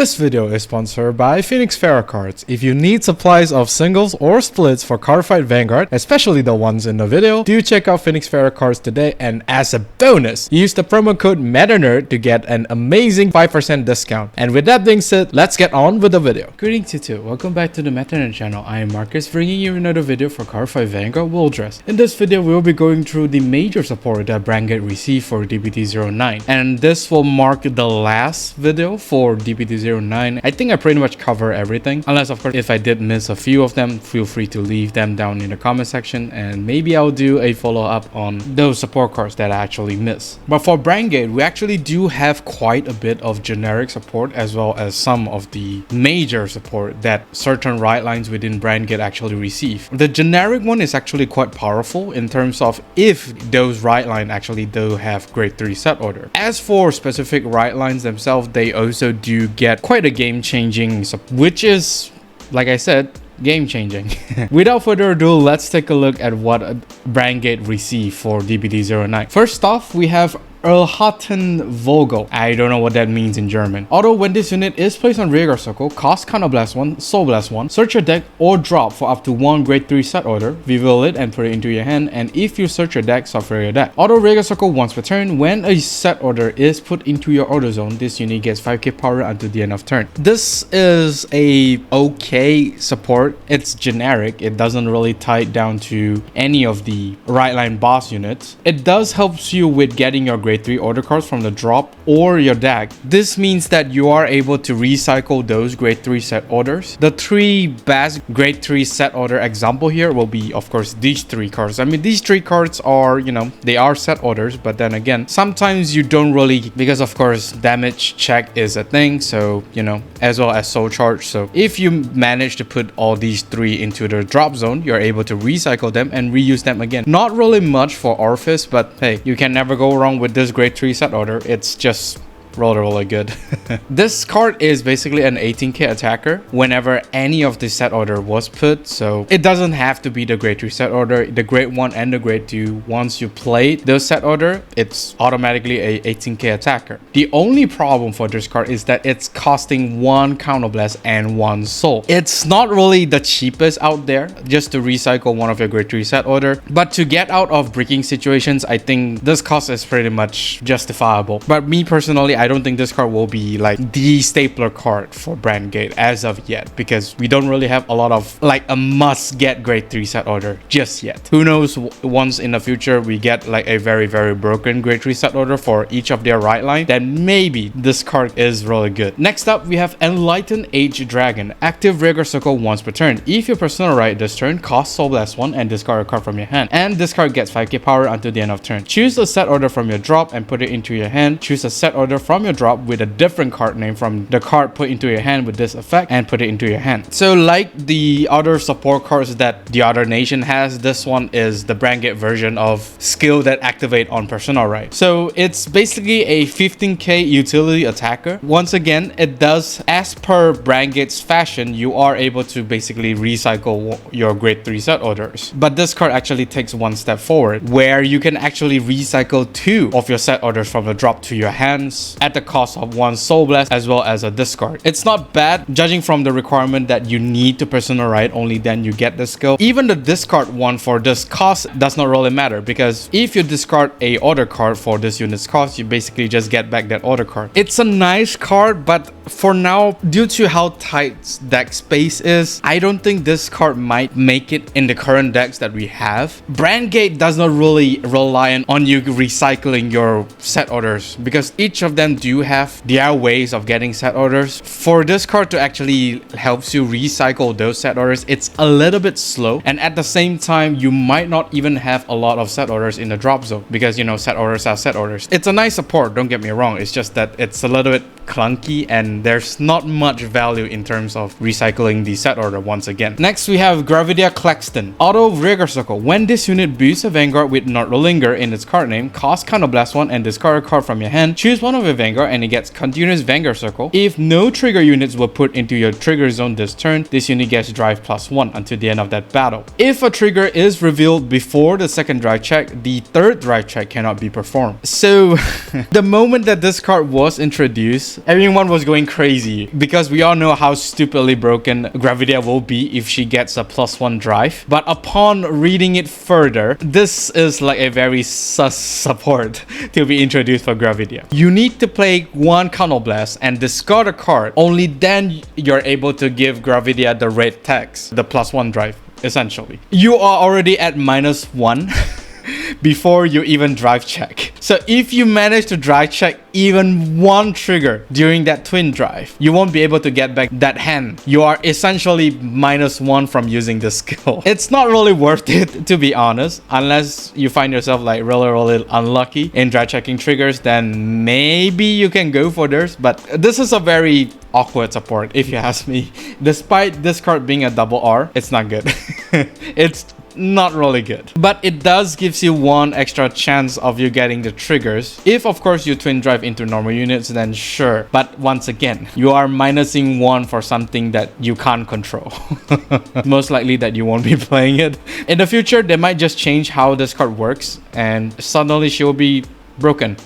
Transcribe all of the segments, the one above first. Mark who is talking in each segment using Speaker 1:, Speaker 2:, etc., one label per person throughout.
Speaker 1: This video is sponsored by Phoenix Pharos cards. If you need supplies of singles or splits for Cardfight Vanguard, especially the ones in the video, do check out Phoenix Pharos cards today, and as a bonus, use the promo code MetaNerd to get an amazing 5% discount. And with that being said, let's get on with the video. Greetings to you, welcome back to the MetaNerd channel. I am Marcus, bringing you another video for Cardfight Vanguard Willdress. In this video, we will be going through the major support that Brandt Gate received for DBT09, and this will mark the last video for DBT09. I think I pretty much cover everything, unless of course if I did miss a few of them, feel free to leave them down in the comment section and maybe I'll do a follow-up on those support cards that I actually missed. But for Brandt Gate, we actually do have quite a bit of generic support as well as some of the major support that certain right lines within Brandt Gate actually receive. The generic one is actually quite powerful in terms of if those right line actually do have grade 3 set order. As for specific right lines themselves, they also do get quite a game-changing, which is, like I said, game-changing. Without further ado, let's take a look at what Brandt Gate received for DBT09. First off, we have Erhalten Vogel. I don't know what that means in German. Although when this unit is placed on rearguard circle, cost Counterblast 1, Soul Blast 1, search your deck or drop for up to 1 grade 3 set order, reveal it and put it into your hand, and if you search your deck, suffer your deck. Auto rearguard circle once per turn. When a set order is put into your auto zone, this unit gets 5k power until the end of turn. This is a okay support. It's generic. It doesn't really tie it down to any of the right line boss units. It does help you with getting your grade 3 order cards from the drop or your deck. This means that you are able to recycle those grade 3 set orders. The 3 best grade 3 set order example here will be, of course, these 3 cards. I mean, these 3 cards are, they are set orders, but then again, sometimes you don't really, because of course, damage check is a thing, so, as well as soul charge. So if you manage to put all these 3 into the drop zone, you're able to recycle them and reuse them again. Not really much for Orphis, but hey, you can never go wrong with this grade 3 set order. It's just really good. This card is basically an 18k attacker whenever any of the set order was put, so it doesn't have to be the grade 3 set order. The grade 1 and the grade 2, once you play those set order, it's automatically a 18k attacker. The only problem for this card is that it's costing 1 counterblast and 1 soul. It's not really the cheapest out there just to recycle one of your grade 3 set order, but to get out of breaking situations, I think this cost is pretty much justifiable. But me personally, I don't think this card will be like the stapler card for Brandt Gate as of yet, because we don't really have a lot of like a must get grade 3 set order just yet. Who knows, once in the future we get like a very broken grade 3 set order for each of their right line, then maybe this card is really good. Next up, we have Enlightened Age Dragon. Active rearguard circle once per turn. If you personal right this turn, cost Soul Blast 1 and discard a card from your hand, and this card gets 5k power until the end of turn. Choose a set order from your drop and put it into your hand. Choose a set order from your drop with a different card name from the card put into your hand with this effect and put it into your hand. So like the other support cards that the other nation has, this one is the Brandt Gate version of skill that activate on personal right. So it's basically a 15k utility attacker. Once again, it does, as per Brandt Gate's fashion, you are able to basically recycle your grade 3 set orders. But this card actually takes one step forward, where you can actually recycle 2 of your set orders from the drop to your hands at the cost of 1 soul blast as well as a discard. It's not bad, judging from the requirement that you need to personal right, only then you get the skill. Even the discard one for this cost does not really matter, because if you discard a order card for this unit's cost, you basically just get back that order card. It's a nice card, but for now, due to how tight deck space is, I don't think this card might make it in the current decks that we have. Brandt Gate does not really rely on you recycling your set orders, because each of them do have their ways of getting set orders. For this card to actually helps you recycle those set orders, it's a little bit slow, and at the same time you might not even have a lot of set orders in the drop zone, because set orders are set orders. It's a nice support, don't get me wrong, it's just that it's a little bit clunky and there's not much value in terms of recycling the set order once again. Next, we have Gravidia Claxton. Auto rearguard circle. When this unit boosts a Vanguard with Not Linger in its card name, cost Counterblast 1 and discard a card from your hand. Choose one of your Vanguard and it gets continuous Vanguard circle. If no trigger units were put into your trigger zone this turn, this unit gets drive +1 until the end of that battle. If a trigger is revealed before the second drive check, the third drive check cannot be performed. So the moment that this card was introduced, this, everyone was going crazy because we all know how stupidly broken Gravidia will be if she gets a +1 drive. But upon reading it further, this is like a very sus support to be introduced for Gravidia. You need to play one Counterblast and discard a card. Only then you're able to give Gravidia the red text, the +1 drive, essentially. You are already at -1 before you even drive check. So if you manage to drive check even one trigger during that twin drive, you won't be able to get back that hand. You are essentially -1 from using this skill. It's not really worth it, to be honest, unless you find yourself like really unlucky in drive checking triggers. Then maybe you can go for this, but this is a very awkward support if you ask me. Despite this card being a double R, it's not good. It's not really good, but it does gives you one extra chance of you getting the triggers. If of course you twin drive into normal units, then sure, but once again, you are minusing 1 for something that you can't control. Most likely that you won't be playing it. In the future, they might just change how this card works and suddenly she will be broken.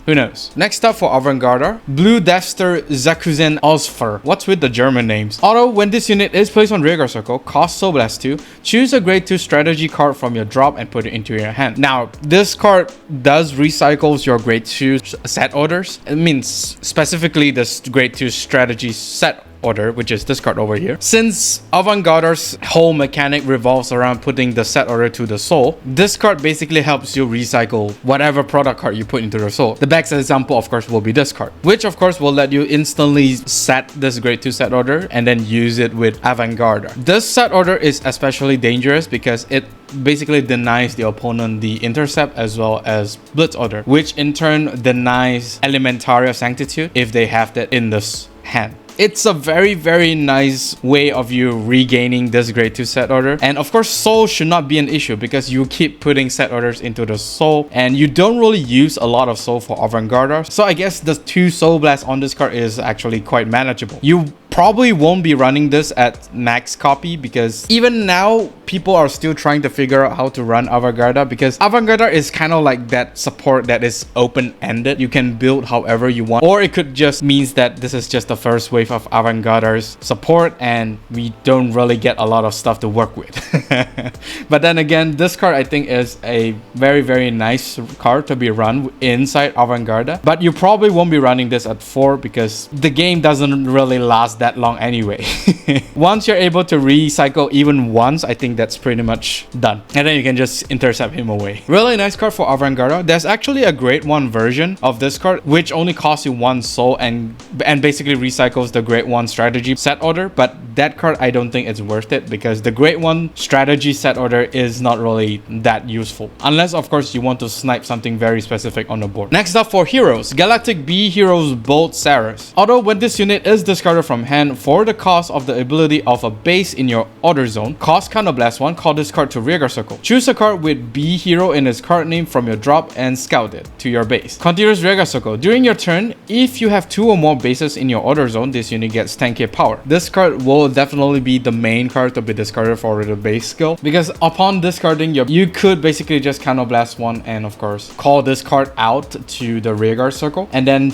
Speaker 1: Who knows? Next up for Vanguard, Blue Deathster Zakusen Ausfuhr. What's with the German names? Auto, when this unit is placed on rearguard circle, cost Soul Blast 2, choose a grade 2 strategy card from your drop and put it into your hand. Now, this card does recycles your grade 2 set orders. It means specifically this grade 2 strategy set order, which is this card over here. Since Vanguard's whole mechanic revolves around putting the set order to the soul, this card basically helps you recycle whatever product card you put into the soul. The best example, of course, will be this card, which of course will let you instantly set this grade 2 set order and then use it with Vanguard. This set order is especially dangerous because it basically denies the opponent the intercept as well as blitz order, which in turn denies Elementaria Sanctitude if they have that in this hand. It's a very nice way of you regaining this grade 2 set order. And of course, soul should not be an issue because you keep putting set orders into the soul and you don't really use a lot of soul for Vanguard. So I guess the 2 soul blasts on this card is actually quite manageable. You probably won't be running this at max copy because even now people are still trying to figure out how to run Vanguard, because Vanguard is kind of like that support that is open-ended. You can build however you want, or it could just means that this is just the first wave of Vanguard's support and we don't really get a lot of stuff to work with. But then again, this card I think is a very nice card to be run inside Vanguard, but you probably won't be running this at 4 because the game doesn't really last that long anyway. Once you're able to recycle even once, I think that's pretty much done, and then you can just intercept him away. Really nice card for Vanguard. There's actually a grade 1 version of this card which only costs you 1 soul and basically recycles the grade 1 strategy set order, but that card I don't think it's worth it because the grade 1 strategy set order is not really that useful unless of course you want to snipe something very specific on the board. Next up for heroes, Galactic B Heroes Bolt Saros. Although when this unit is discarded from hand for the cost of the ability of a base in your order zone, cost Counterblast 1, call this card to rearguard circle. Choose a card with B hero in its card name from your drop and scout it to your base. Continuous rearguard circle. During your turn, if you have 2 or more bases in your order zone, this unit gets 10k power. This card will definitely be the main card to be discarded for the base skill because upon discarding, you could basically just Counterblast 1 and of course call this card out to the rearguard circle and then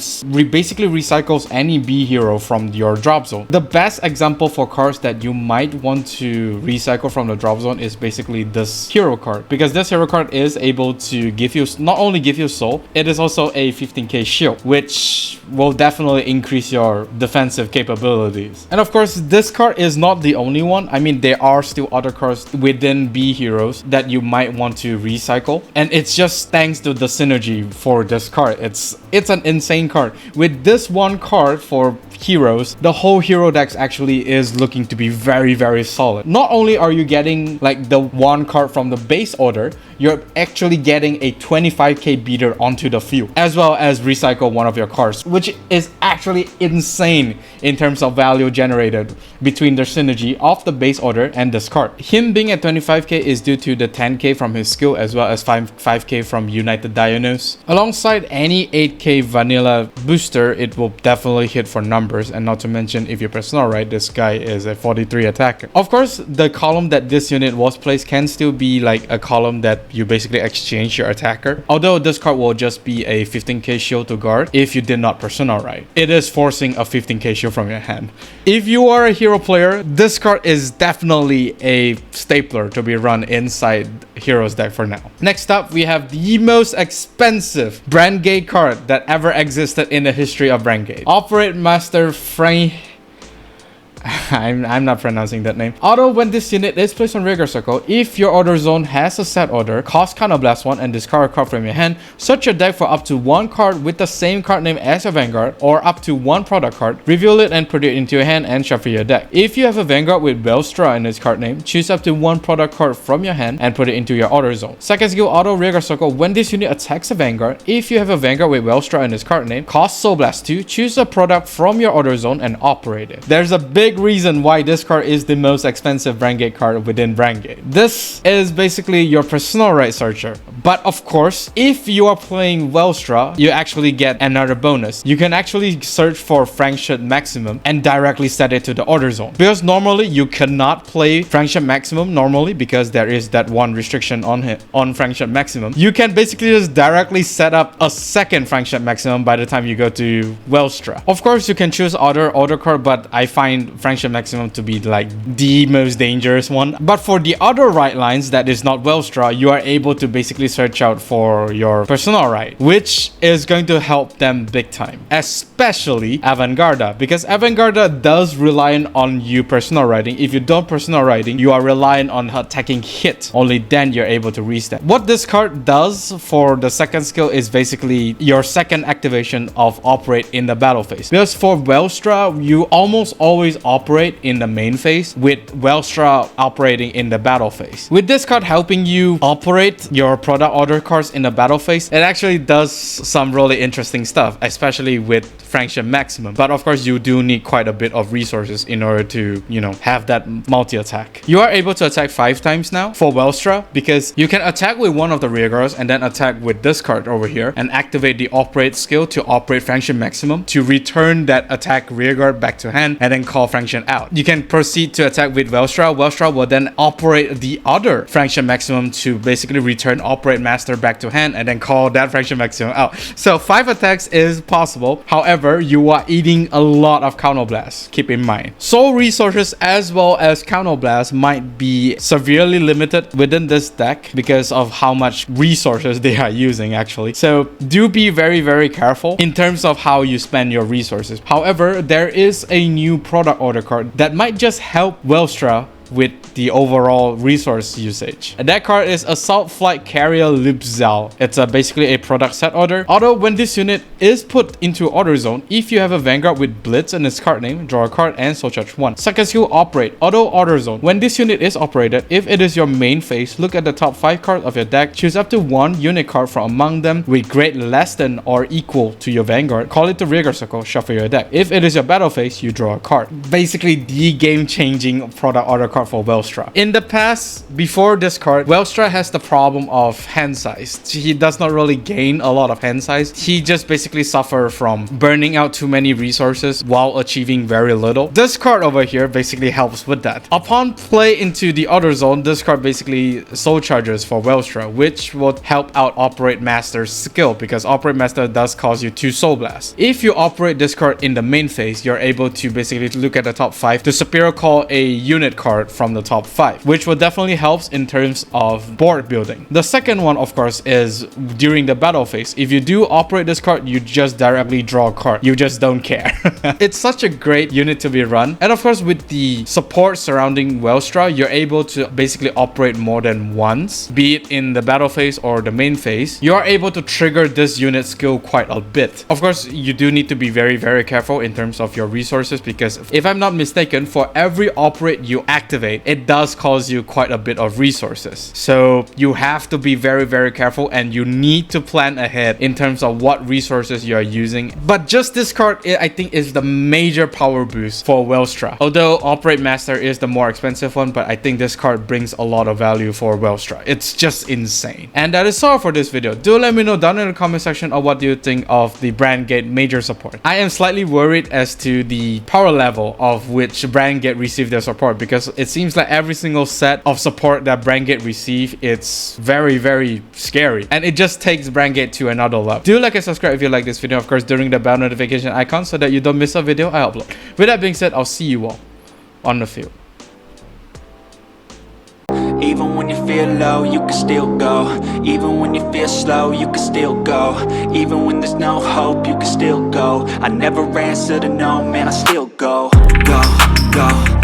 Speaker 1: basically recycles any B hero from your drop zone. The best example for cards that you might want to recycle from the drop zone is basically this hero card, because this hero card is able to give you not only give you soul, it is also a 15k shield, which will definitely increase your defensive capabilities. And of course, this card is not the only one. I mean, there are still other cards within B heroes that you might want to recycle, and it's just thanks to the synergy for this card. It's an insane card. With this one card for heroes, the whole hero deck actually is looking to be very solid. Not only are you getting like the one card from the base order, you're actually getting a 25k beater onto the field, as well as recycle one of your cards, which is actually insane in terms of value generated between the synergy of the base order and this card. Him being at 25k is due to the 10k from his skill as well as 5k from United Dionysus. Alongside any 8k vanilla booster, it will definitely hit for numbers, and not to mention if you personnel right, this guy is a 43 attacker. Of course, the column that this unit was placed can still be like a column that you basically exchange your attacker. Although this card will just be a 15k shield to guard if you did not personnel right. It is forcing a 15k shield from your hand. If you are a hero player, this card is definitely a stapler to be run inside heroes deck for now. Next up, we have the most expensive Brandt Gate card that ever existed in the history of Brandt Gate. Operate Master I'm not pronouncing that name. Although when this unit is placed on rearguard circle, if your order zone has a set order, cost counterblast 1 and discard a card from your hand, search your deck for up to 1 card with the same card name as your Vanguard or up to 1 product card, reveal it and put it into your hand and shuffle your deck. If you have a Vanguard with Willdress in its card name, choose up to 1 product card from your hand and put it into your order zone. Second skill, auto rearguard circle. When this unit attacks a Vanguard, if you have a Vanguard with Willdress in its card name, cost Soul Blast 2, choose a product from your order zone and operate it. There's a big reason why this card is the most expensive Brandt Gate card within Brandt Gate. This is basically your personal right searcher. But of course, if you are playing Willdress, you actually get another bonus. You can actually search for Frankshot Maximum and directly set it to the order zone. Because normally you cannot play Frankshot Maximum normally because there is that one restriction on Frankshot Maximum. You can basically just directly set up a second Frankshot Maximum by the time you go to Willdress. Of course, you can choose other card, but I find Frankshot Maximum to be like the most dangerous one. But for the other right lines that is not Willdress, you are able to basically search out for your personal right, which is going to help them big time, especially Vanguard, because Vanguard does rely on you personal writing. If you don't personal writing, you are relying on attacking hit. Only then you're able to reset. What this card does for the second skill is basically your second activation of operate in the battle phase. Because for Willdress, you almost always operate in the main phase, with Willdress operating in the battle phase. With this card helping you operate your product order cards in the battle phase, it actually does some really interesting stuff, especially with Frankshot Maximum. But of course, you do need quite a bit of resources in order to, you know, have that multi-attack. You are able to attack 5 times now for Willdress because you can attack with one of the rear guards and then attack with this card over here and activate the operate skill to operate Frankshot Maximum to return that attack rear guard back to hand and then call Frankshot out. You can proceed to attack with Willdress. Willdress will then operate the other Frankshot Maximum to basically return operate master back to hand and then call that Frankshot Maximum out. So 5 attacks is possible. However, you are eating a lot of counterblast. Keep in mind, soul resources as well as counterblast might be severely limited within this deck because of how much resources they are using actually. So do be very careful in terms of how you spend your resources. However, there is a new product order card that might just help Willdress with the overall resource usage. And that card is Assault Flight Carrier Lubetzal. It's basically a product set order. Although when this unit is put into order zone, if you have a Vanguard with Blitz in its card name, draw a card and soul charge 1. Second skill, operate auto order zone. When this unit is operated, if it is your main phase, look at the top 5 cards of your deck, choose up to 1 unit card from among them with grade less than or equal to your Vanguard, call it the rearguard circle, shuffle your deck. If it is your battle phase, you draw a card. Basically the game-changing product order card for Willdress. In the past, before this card, Willdress has the problem of hand size. He does not really gain a lot of hand size. He just basically suffers from burning out too many resources while achieving very little. This card over here basically helps with that. Upon play into the other zone, this card basically soul charges for Willdress, which would help out Operate Master's skill because Operate Master does cause you 2 soul blasts. If you operate this card in the main phase, you're able to basically look at the top 5 to superior call a unit card from the top 5, which will definitely helps in terms of board building. The second one, of course, is during the battle phase. If you do operate this card, you just directly draw a card. You just don't care. It's such a great unit to be run. And of course, with the support surrounding Willdress, you're able to basically operate more than once, be it in the battle phase or the main phase. You are able to trigger this unit skill quite a bit. Of course, you do need to be very careful in terms of your resources because if I'm not mistaken, for every operate you activate activate, it does cost you quite a bit of resources. So you have to be very, very careful, and you need to plan ahead in terms of what resources you are using. But just this card, I think, is the major power boost for Willdress. Although Operate Master is the more expensive one, but I think this card brings a lot of value for Willdress. It's just insane. And that is all for this video. Do let me know down in the comment section of what do you think of the Brandt Gate major support. I am slightly worried as to the power level of which Brandt Gate received their support, because it seems like every single set of support that Brandt Gate receive, it's very, very scary, and it just takes Brandt Gate to another level. Do like and subscribe if you like this video, of course, during the bell notification icon, so that you don't miss a video I upload. With that being said, I'll see you all on the field.
Speaker 2: Even when you feel low, you can still go. Even when you feel slow, you can still go. Even when there's no hope, you can still go. I never answer to no, man, I still go. Go, go.